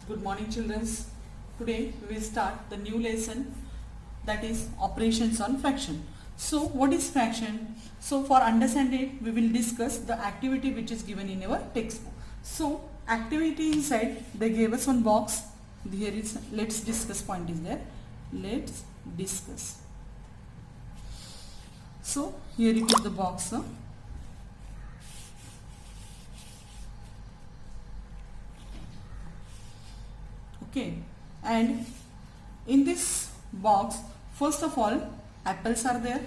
Good morning, children. Today we will start the new lesson, that is operations on fraction. So what is fraction? So for understanding it, we will discuss the activity which is given in our textbook. So activity inside, they gave us one box. Here is, let's discuss point is there. Let's discuss. So here it is the box. Okay, and in this box, first of all, apples are there.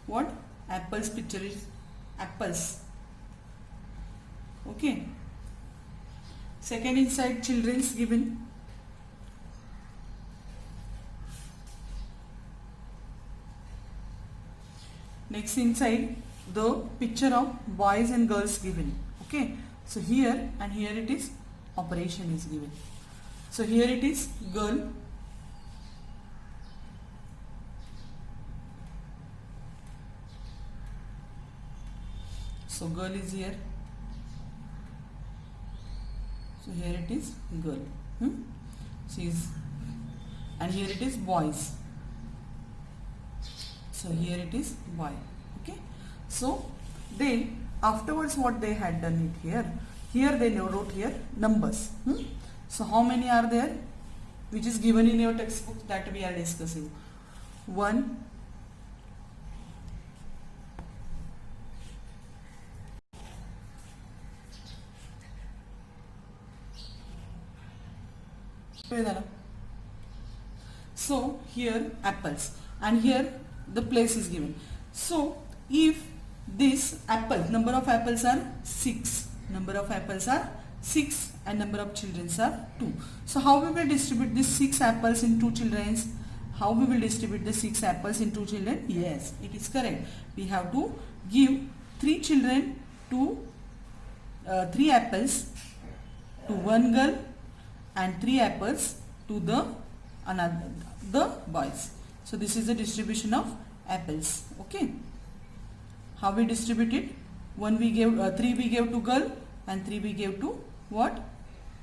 What? Apples picture is apples. Okay. Second, inside children's given. Next, inside the picture of boys and girls given. Okay. So here and here it is operation is given. So here it is girl. So girl is here. So here it is girl. She is, and here it is boys. So here it is boy. Okay. So then afterwards what they had done it here. Here they wrote here numbers. So how many are there? Which is given in your textbook that we are discussing. 1, 2. So here apples, and here the place is given. So if this apple, number of apples are 6, number of apples are 6 and number of children are 2. So how we will distribute these 6 apples in 2 children? How we will distribute the 6 apples in 2 children? Yes, it is correct. We have to give 3 children to 3 apples to one girl and 3 apples to the boys. So this is the distribution of apples. Okay. How we distribute it? 1 we gave, 3 we gave to girl and 3 we gave to what?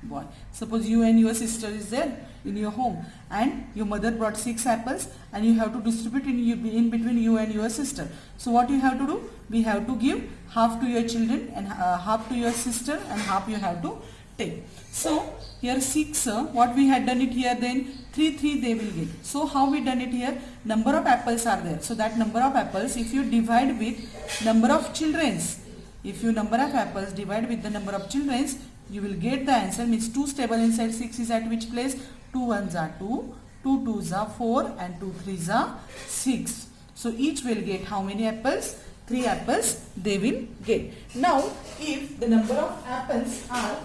Boy. Suppose you and your sister is there in your home and your mother brought 6 apples and you have to distribute in between you and your sister. So what you have to do? We have to give half to your children and half to your sister and half you have to take. So here 6, what we had done it here, then 3 they will get. So how we done it here? Number of apples are there. So that number of apples, if you divide with number of children's, if you number of apples divide with the number of children's, you will get the answer. Means 2 stable inside 6 is at which place? 2 1s are 2, 2 2s are 4 and 2 3s are 6. So each will get how many apples? 3 apples they will get. Now if the number of apples are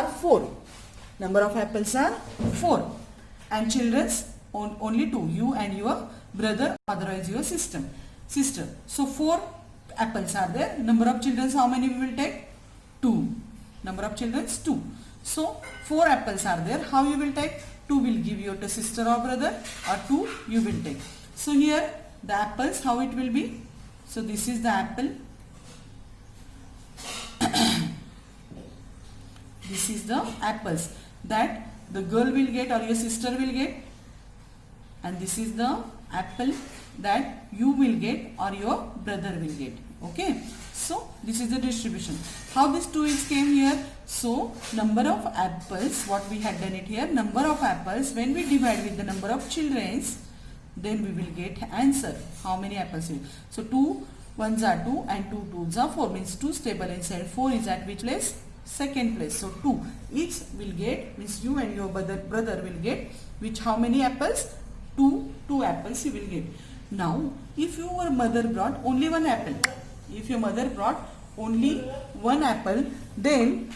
4, number of apples are 4 and children's only 2, you and your brother, otherwise your sister. So 4 apples are there. Number of children, how many we will take? 2. Number of children is 2. So 4 apples are there. How you will take? 2 will give you to sister or brother, or 2 you will take. So here the apples, how it will be? So this is the apple. This is the apples that the girl will get or your sister will get, and this is the apple that you will get or your brother will get. Okay. So this is the distribution. How this 2 is came here? So number of apples, what we had done it here, number of apples, when we divide with the number of children's, then we will get answer. How many apples? So 2 1s are 2 and 2 2s are 4, means 2 stable inside 4 is at which place? Second place. So 2 each will get, means you and your brother will get which how many apples? 2 apples you will get. Now if your mother brought only 1 apple, if your mother brought only 1 apple, then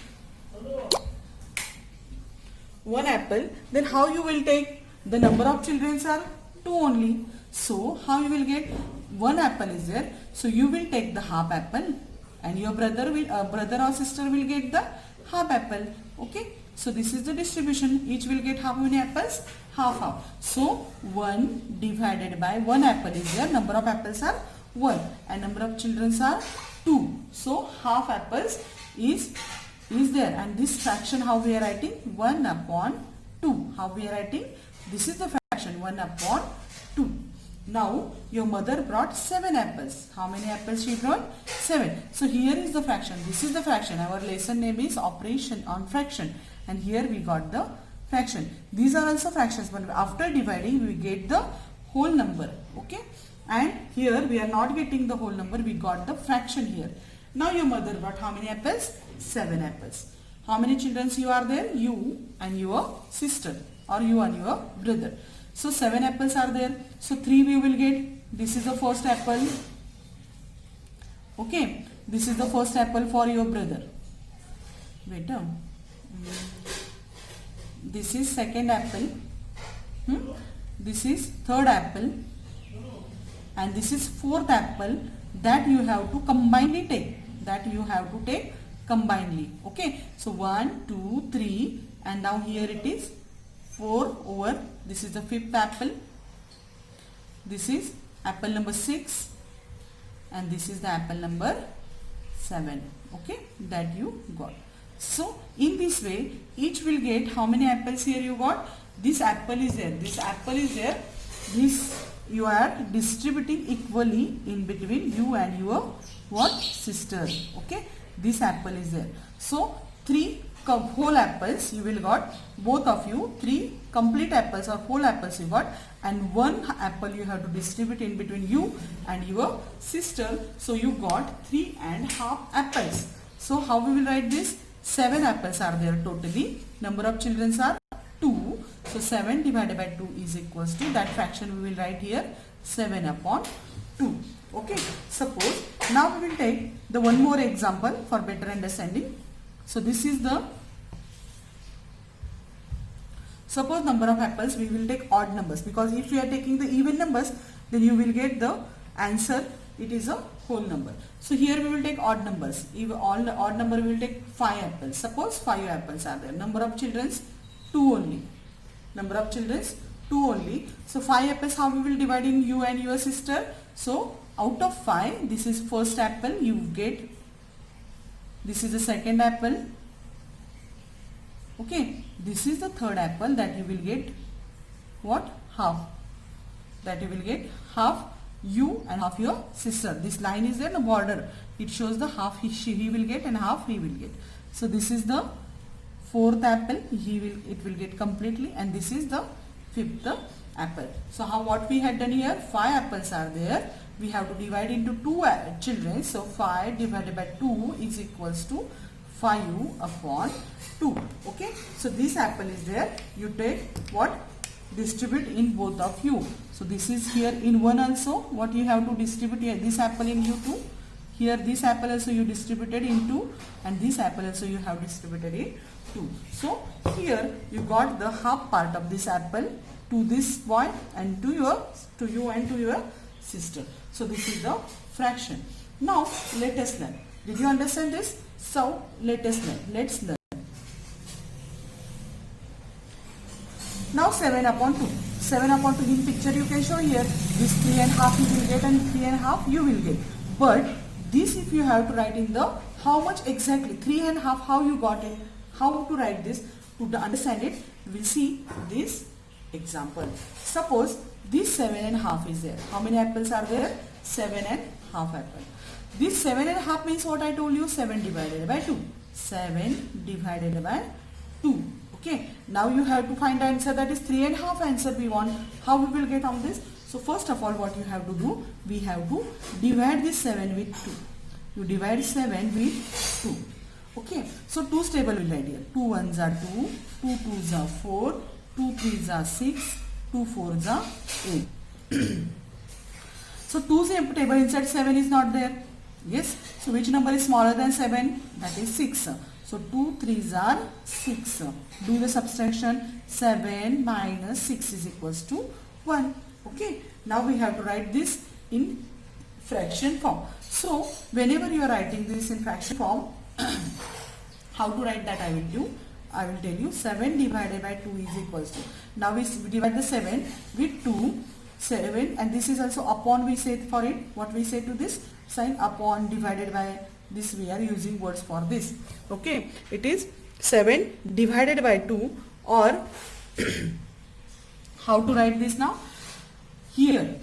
1 apple, then how you will take? The number of children are 2 only. So how you will get? 1 apple is there. So you will take the half apple and your brother or sister will get the half apple. Okay. So this is the distribution. Each will get how many apples? Half half. So 1 divided by 1 apple is there. Number of apples are 1 and number of children are 2. So half apples is is there, and this fraction how we are writing? 1 upon 2. How we are writing? This is the fraction 1 upon 2. Now your mother brought 7 apples. How many apples she brought? 7. So here is the fraction. This is the fraction. Our lesson name is operation on fraction, and here we got the fraction. These are also fractions, but after dividing we get the whole number. Okay, and here we are not getting the whole number, we got the fraction here. Now your mother brought how many apples? 7 apples. How many children you are there? You and your sister, or you and your brother. So 7 apples are there. So 3 we will get. This is the first apple. Okay, this is the first apple for your brother. Wait a This is second apple. This is third apple. And this is fourth apple that you have to combinedly take. Combinedly. Okay. So 1, 2, 3, and now here it is 4 over. This is the fifth apple. This is apple number 6, and this is the apple number 7. Okay, that you got. So in this way, each will get how many apples here you got? This apple is there. This apple is there. This you are distributing equally in between you and your sister. Okay, this apple is there. So 3 whole apples you will got, both of you 3 complete apples or whole apples you got, and 1 apple you have to distribute in between you and your sister. So you got 3.5 apples. So how we will write this? 7 apples are there totally. Number of children are 2. So 7 divided by 2 is equals to, that fraction we will write here, 7 upon 2. Okay, suppose now we will take the one more example for better understanding. So this is the, suppose number of apples, we will take odd numbers, because if we are taking the even numbers, then you will get the answer, it is a whole number. So here we will take odd numbers. If all the odd number, we will take 5 apples. Suppose 5 apples are there. Number of children 2 only. Number of children 2 only. So 5 apples, how we will divide in you and your sister? So out of 5, this is first apple you get. This is the second apple. Okay, this is the third apple that you will get what? Half. That you will get half you and half your sister. This line is there in the border. It shows the half he will get and half he will get. So this is the fourth apple. It will get completely, and this is the fifth apple. So what we had done here? 5 apples are there. We have to divide into 2 children. So 5 divided by 2 is equals to 5 upon 2. Okay. So this apple is there. You take what? Distribute in both of you. So this is here in 1 also. What you have to distribute here? This apple in you 2. Here this apple also you distributed in 2, and this apple also you have distributed in 2. So here you got the half part of this apple to this boy and to you and to your sister. So this is the fraction. Now let us learn. Did you understand this? So let us learn. Let's learn. Now 7 upon 2. 7 upon 2 in picture you can show here. This 3.5 you will get and 3.5 you will get. But this if you have to write in the how much exactly 3.5, how you got it, how to write this, to understand it, we will see this example. Suppose this 7.5 is there. How many apples are there? 7.5 apples. This 7.5 means what I told you, 7 divided by 2. 7 divided by 2. Okay. Now you have to find the answer, that is 3.5 answer we want. How we will get on this? So first of all what you have to do, we have to divide this 7 with 2. You divide 7 with 2. Okay. So 2's table will write here. 2 1s are 2, 2 2s are 4, 2 3s are 6, 2 4s are 8. So 2's table inside 7 is not there. Yes. So which number is smaller than 7? That is 6. So 2 3s are 6. Do the subtraction. 7 minus 6 is equals to 1. Okay. Now we have to write this in fraction form. So whenever you are writing this in fraction form, how to write that I will tell you. 7 divided by 2 is equals to. Now we divide the 7 with 2. 7, and this is also upon we say for it. What we say to this? Sign upon divided by this we are using words for this. Okay, it is 7 divided by 2, or how to write this now? Here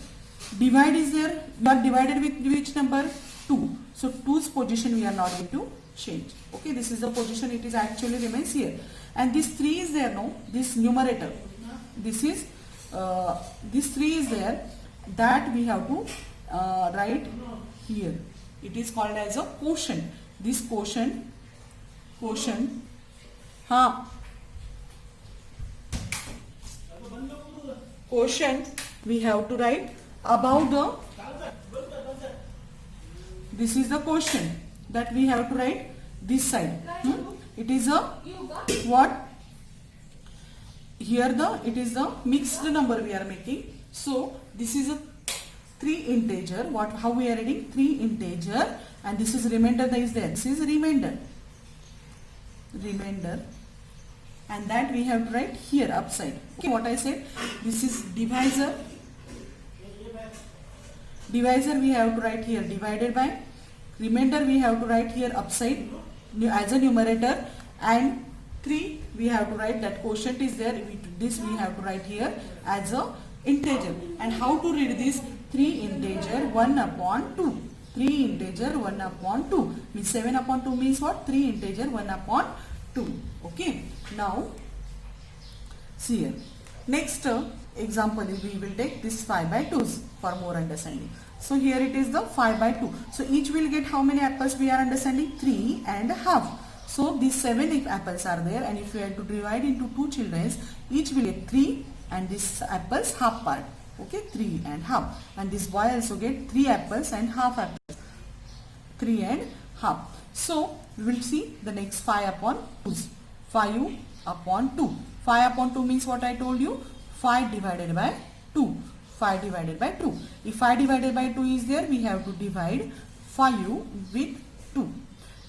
divide is there, you are divided with which number? 2. So 2's position we are not going to change. Okay, this is the position, it is actually remains here. And this 3 is there, no? This numerator, this is this 3 is there, that we have to write here. It is called as a quotient. This quotient we have to write above the, this is the quotient that we have to write this side. It is a what? Here it is the mixed number we are making. So this is a 3 integer. How we are reading? 3 integer, and this is remainder that is there. This is remainder, and that we have to write here upside. Okay, what I said? This is divisor. Divisor we have to write here divided by. Remainder we have to write here upside as a numerator, and 3 we have to write, that quotient is there. This we have to write here as a integer. And how to read this? 3 integer 1 upon 2. 3 integer 1 upon 2 means 7 upon 2 means what? 3 integer 1 upon 2. Okay, now see here. Next example is we will take this 5 by 2s for more understanding. So here it is the 5 by 2. So each will get how many apples we are understanding? 3 and a half. So these 7 apples are there, and if we have to divide into 2 children, each will get 3, and this apples half part. Okay, 3 and half. And this boy also get 3 apples and half apples. 3 and half. So we will see the next 5 upon 2. 5 upon 2. 5 upon 2 means what I told you? 5 divided by 2. 5 divided by 2. If 5 divided by 2 is there, we have to divide 5 with 2.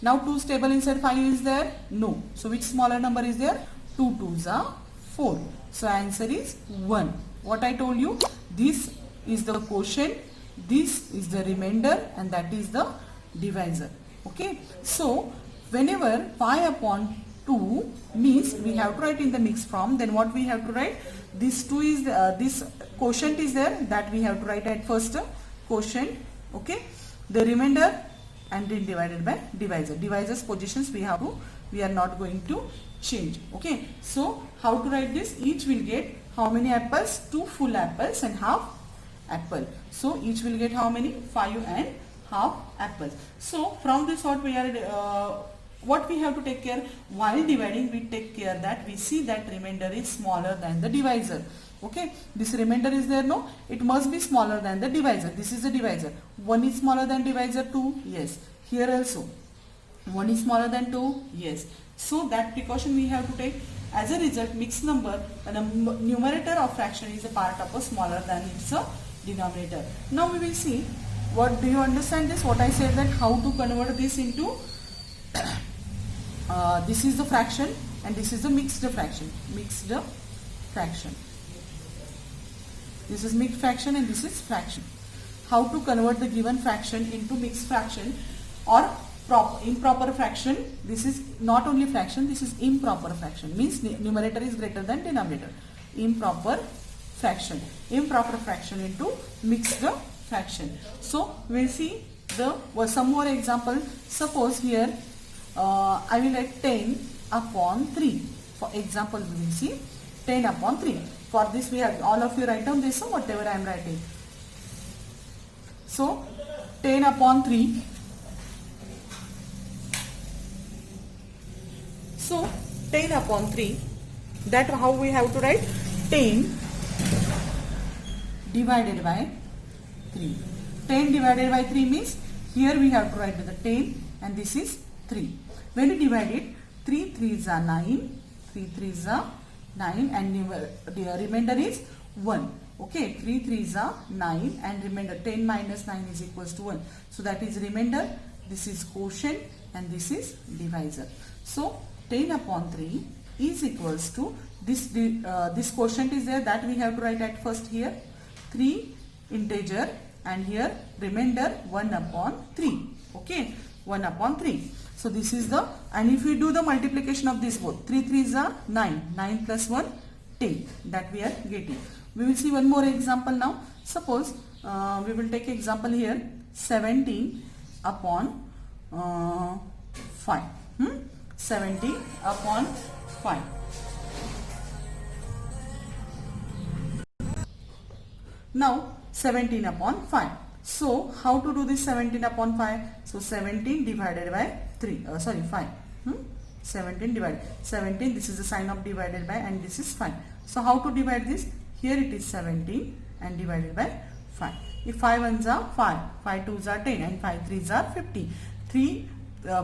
Now 2's table inside 5 is there? No. So which smaller number is there? 2 2's are 4. So answer is 1. What I told you? This is the quotient, this is the remainder, and that is the divisor. Okay. So whenever 5 upon 2 means we have to write in the mixed form, then what we have to write? This 2 is this quotient is there, that we have to write at first quotient. Okay. The remainder and then divided by divisor. Divisor's positions we are not going to change. Okay. So how to write this? Each will get how many apples? 2 full apples and half apple. So each will get how many? 5 and half apples. So from this what we are what we have to take care? While dividing, we take care that we see that remainder is smaller than the divisor. Okay, this remainder is there, no? It must be smaller than the divisor. This is the divisor. 1 is smaller than divisor 2? Yes. Here also 1 is smaller than 2? Yes. So that precaution we have to take. As a result, mixed number, the numerator of fraction is a part of a smaller than its denominator. Now we will see, what do you understand this? What I said, that how to convert this into this is the fraction and this is the mixed fraction. Mixed fraction. This is mixed fraction and this is fraction. How to convert the given fraction into mixed fraction or improper fraction? This is not only fraction, this is improper fraction. Means numerator is greater than denominator. Improper fraction. Improper fraction into mixed fraction. So we'll see some more example. Suppose here I will write 10 upon 3. For example, we will see 10 upon 3. For this we have, all of you write down this, whatever I am writing. So 10 upon 3. So 10 upon 3, that how we have to write? 10 divided by 3. 10 divided by 3 means here we have to write the 10 and this is 3. When you divide it, 3 3s are 9, 3 3s are 9 and the remainder is 1. Okay, 3 3s are 9 and remainder 10 minus 9 is equals to 1. So that is remainder, this is quotient and this is divisor. So 10 upon 3 is equals to this quotient is there, that we have to write at first here 3 integer and here remainder 1 upon 3. Okay, 1 upon 3. So this is the, and if we do the multiplication of this both, 3 3s are 9, 9 plus 1, 10, that we are getting. We will see one more example now. Suppose we will take example here, 17 upon 5. 17 upon 5. Now 17 upon 5. So how to do this 17 upon 5? So 17 divided by 5. 17 divided 17, this is the sign of divided by, and this is 5. So how to divide this? Here it is 17 and divided by 5. If 5 ones are 5, 5 twos are 10, and 5 threes are 50. 3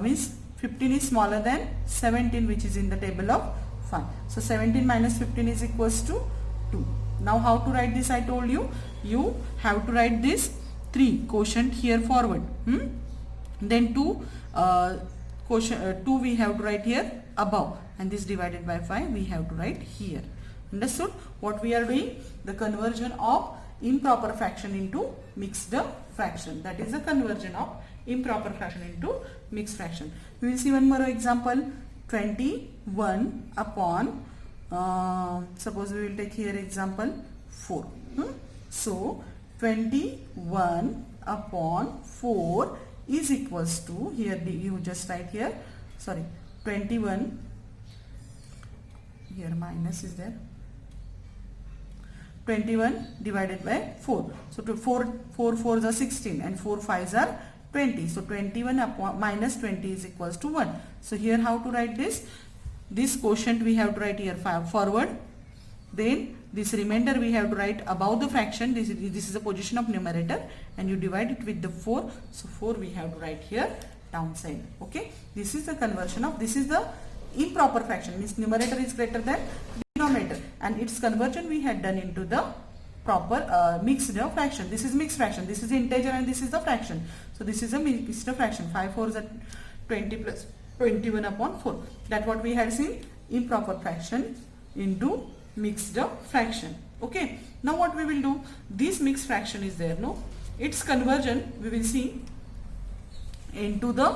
means 15 is smaller than 17, which is in the table of 5. So 17 minus 15 is equals to 2. Now how to write this? I told you, you have to write this 3 quotient here forward. Then 2 quotient 2 we have to write here above, and this divided by 5 we have to write here. Understood? What we are doing? The conversion of improper fraction into mixed fraction. That is the conversion of improper fraction into mixed fraction. We will see one more example. 21 upon suppose we will take here example 4. So 21 upon 4 is equals to, here you just write here, 21, here minus is there, 21 divided by 4. So to 4 4s are 16 and 4 5s are 20. So 21 upon minus 20 is equals to 1. So here how to write this? This quotient we have to write here forward. Then this remainder we have to write above the fraction. This is the position of numerator, and you divide it with the 4. So 4 we have to write here downside. Okay. This is the conversion of, this is the improper fraction. Means numerator is greater than denominator, and its conversion we had done into the proper mixed fraction. This is mixed fraction. This is integer and this is the fraction. So this is a mixed fraction. 5 4s are 20 plus 21 upon 4. That what we had seen, improper fraction into mixed fraction. Okay. Now what we will do? This mixed fraction is there, no? Its conversion we will see into the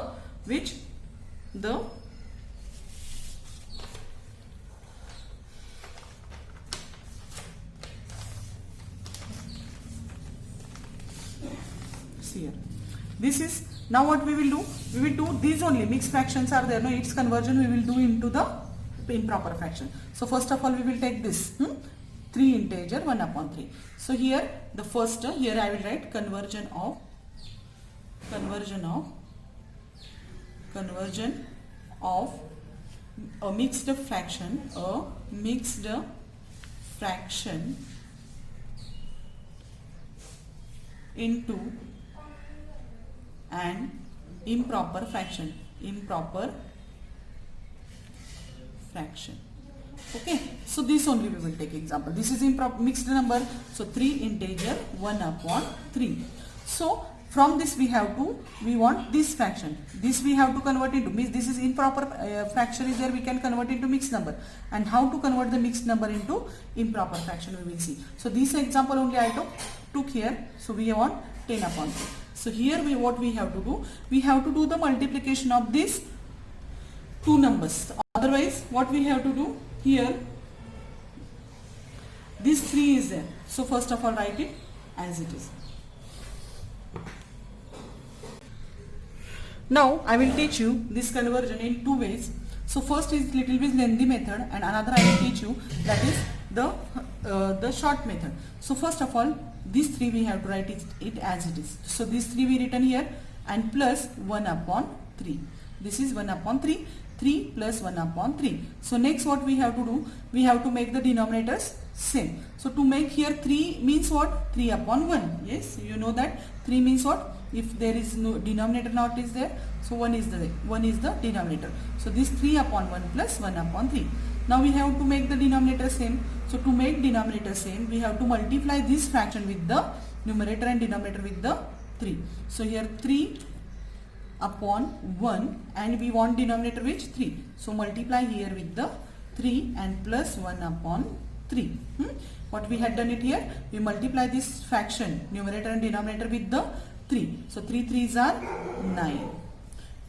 which? The here. This is, now what we will do? We will do these only, mixed fractions are there, no? Its conversion we will do into the improper fraction. So first of all we will take this 3 integer 1 upon 3. So here the first, here I will write conversion of a mixed fraction, into an improper fraction. Okay, so this only we will take example. This is improper mixed number, so 3 integer 1 upon 3. So from this we want this fraction. This we have to convert into, means this is improper fraction is there, we can convert into mixed number. And how to convert the mixed number into improper fraction we will see. So this example only I took here. So we want 10 upon 3. So here what we have to do? We have to do the multiplication of these two numbers. Otherwise what we have to do? Here this 3 is there. So first of all write it as it is. Now I will teach you this conversion in 2 ways. So first is little bit lengthy method, and another I will teach you, that is the short method. So first of all, these 3 we have to write it as it is. So these 3 we written here, and plus 1 upon 3. This is 1 upon 3. 3 plus 1 upon 3. So next what we have to do? We have to make the denominators same. So to make here 3 means what? 3 upon 1. Yes, you know that 3 means what? If there is no denominator not is there, so 1 is the denominator. So this 3 upon 1 plus 1 upon 3. Now we have to make the denominator same. So to make denominator same, we have to multiply this fraction with the numerator and denominator with the 3. So here 3 upon 1, and we want denominator which? 3. So multiply here with the 3 and plus 1 upon 3. What we had done it here? We multiply this fraction numerator and denominator with the 3. So 3 3s are 9.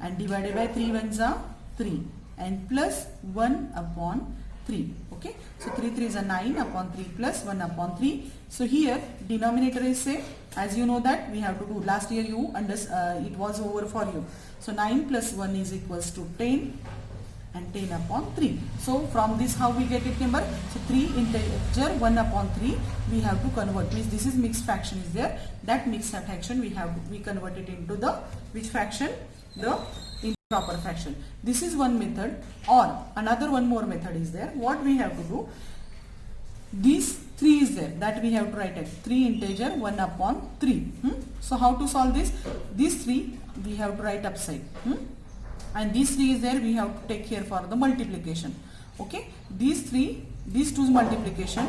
and divided by 3 ones are 3 and plus 1 upon 3. Okay, so 3 3 is 9 upon 3 plus 1 upon 3. So here denominator is same. As you know that we have to do last year it was over for you. So 9 plus 1 is equals to 10 and 10 upon 3. So from this how we get it number? So 3 integer 1 upon 3 we have to convert. Means this is mixed fraction is there. That mixed fraction we convert it into the which fraction? The improper fraction. This is one method, or another one more method is there. What we have to do? These 3 is there, that we have to write it 3 integer 1 upon 3. So how to solve this? These 3 we have to write upside. And these 3 is there, we have to take here for the multiplication. Okay, these 2's multiplication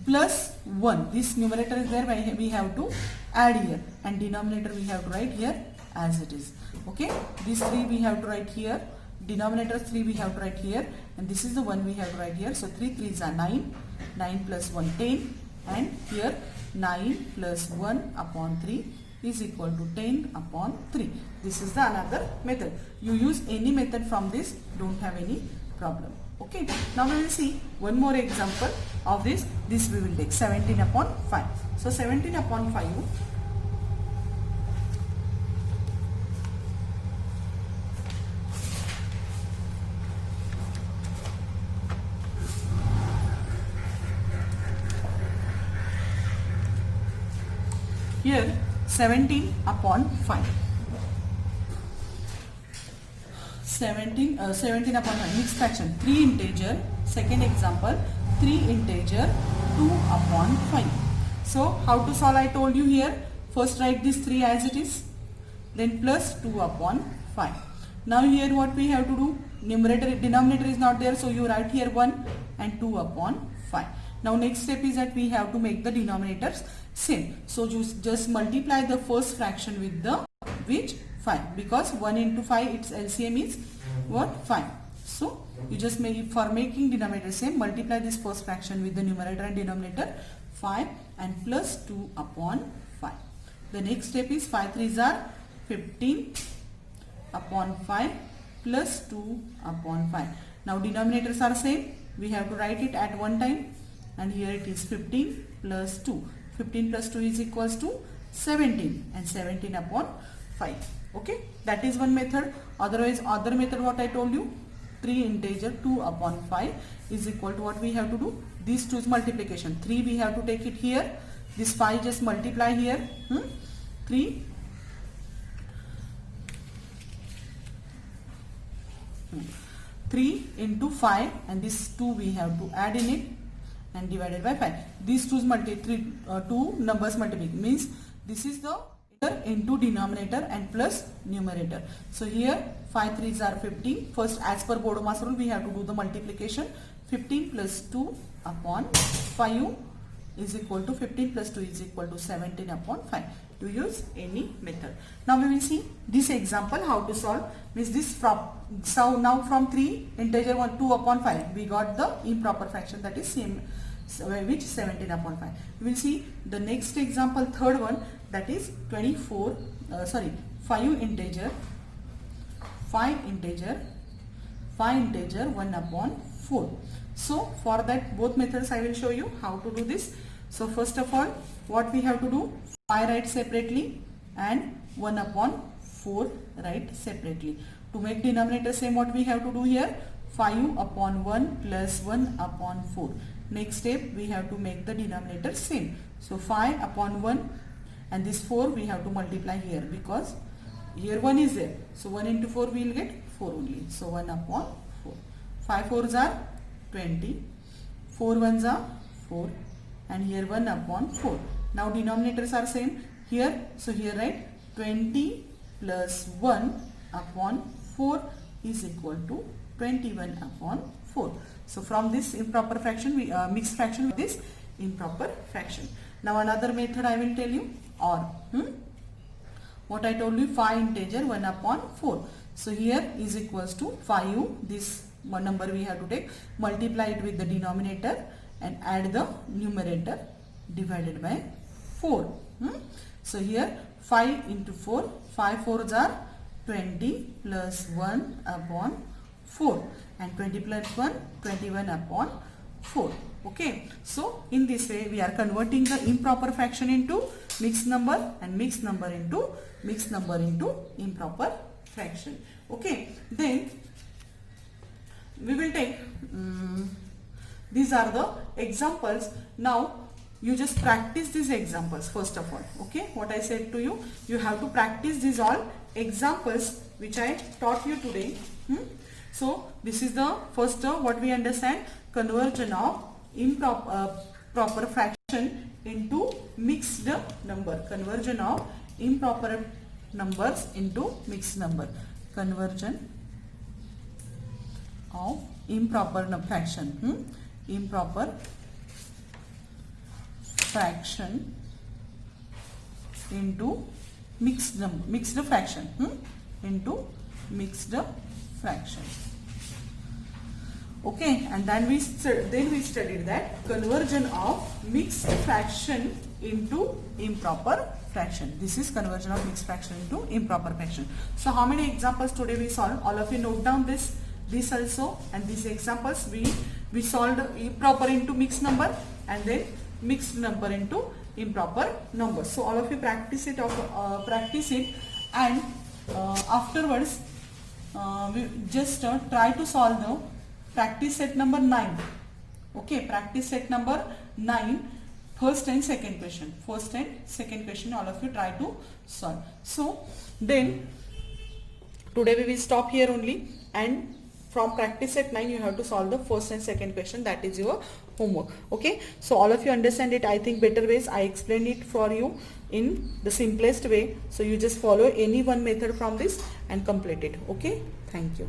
plus 1, this numerator is there, we have to add here, and denominator we have to write here as it is. Okay, these 3 we have to write here, denominator 3 we have to write here, and this is the one we have to write here. So 3 3s are 9, 9 plus 1 10, and here 9 plus 1 upon 3 is equal to 10 upon 3. This is the another method. You use any method from this, don't have any problem. Okay, now we will see one more example of this. This we will take 17 upon 5. So 17 upon 5. Here 17 upon 5. 17 upon 5 mixed fraction. 3 integer. Second example, 3 integer 2 upon 5. So how to solve? I told you here. First write this 3 as it is, then plus 2 upon 5. Now here what we have to do? Denominator is not there, so you write here 1 and 2 upon 5. Now next step is that we have to make the denominators same. So just multiply the first fraction with the which 5, because 1 into 5 its LCM is what? 5. So you just make, for making denominator same, multiply this first fraction with the numerator and denominator 5 and plus 2 upon 5. The next step is 5 3s are 15 upon 5 plus 2 upon 5. Now denominators are same, we have to write it at one time, and here it is 15 plus 2. 15 plus 2 is equals to 17, and 17 upon 5. Okay, that is one method. Otherwise, other method what I told you, 3 integer 2 upon 5 is equal to what we have to do? These 2's multiplication. 3 we have to take it here. This 5 just multiply here. 3 3 into 5, and this 2 we have to add in it and divided by 5. These 2's two numbers multiply means this is the into denominator and plus numerator. So here 5 3s are 15. First, as per Bodomas rule, we have to do the multiplication. 15 plus 2 upon 5 is equal to 15 plus 2 is equal to 17 upon 5. You use any method. Now we will see this example how to solve. Means this so now from 3 integer 1 2 upon 5 we got the improper fraction, that is same, which 17 upon 5. We will see the next example, third one, that is 5 integer 1 upon 4. So for that both methods I will show you how to do this. So first of all, what we have to do? 5 write separately and 1 upon 4 write separately. To make denominator same, what we have to do here? 5 upon 1 plus 1 upon 4. Next step, we have to make the denominator same. So 5 upon 1, and this 4 we have to multiply here, because here 1 is there. So 1 into 4 we will get 4 only. So 1 upon 4. 5 4s are 20. 4 1s are 4. And here 1 upon 4. Now denominators are same here. So here write 20 plus 1 upon 4 is equal to 21 upon 4. So from this improper fraction, we mixed fraction with this improper fraction. Now another method I will tell you, or what I told you, 5 integer 1 upon 4. So here is equals to 5, this one number we have to take, multiply it with the denominator and add the numerator divided by 4. So here 5 into 4, 5 4s are 20 plus 1 upon 4, and 20 plus 1, 21 upon 4. Okay, so in this way we are converting the improper fraction into mixed number and mixed number into improper fraction. Okay, then we will take these are the examples. Now you just practice these examples first of all. Okay, what I said to you, you have to practice these all examples which I taught you today. So this is the first what we understand, conversion of proper fraction into mixed number. Conversion of improper numbers into mixed number. Conversion of improper fraction. Improper fraction into mixed fraction. Into mixed fraction. Okay, and then we studied that conversion of mixed fraction into improper fraction. This is conversion of mixed fraction into improper fraction. So how many examples today we solved? All of you note down this also, and these examples we solved improper into mixed number and then mixed number into improper number. So all of you practice it and afterwards we just try to solve the practice set number 9. Okay, practice set number 9, first and second question. First and second question all of you try to solve. So then today we will stop here only, and from practice set 9 you have to solve the first and second question. That is your homework. Okay, so all of you understand it, I think, better ways. I explained it for you in the simplest way. So you just follow any one method from this and complete it. Okay, thank you.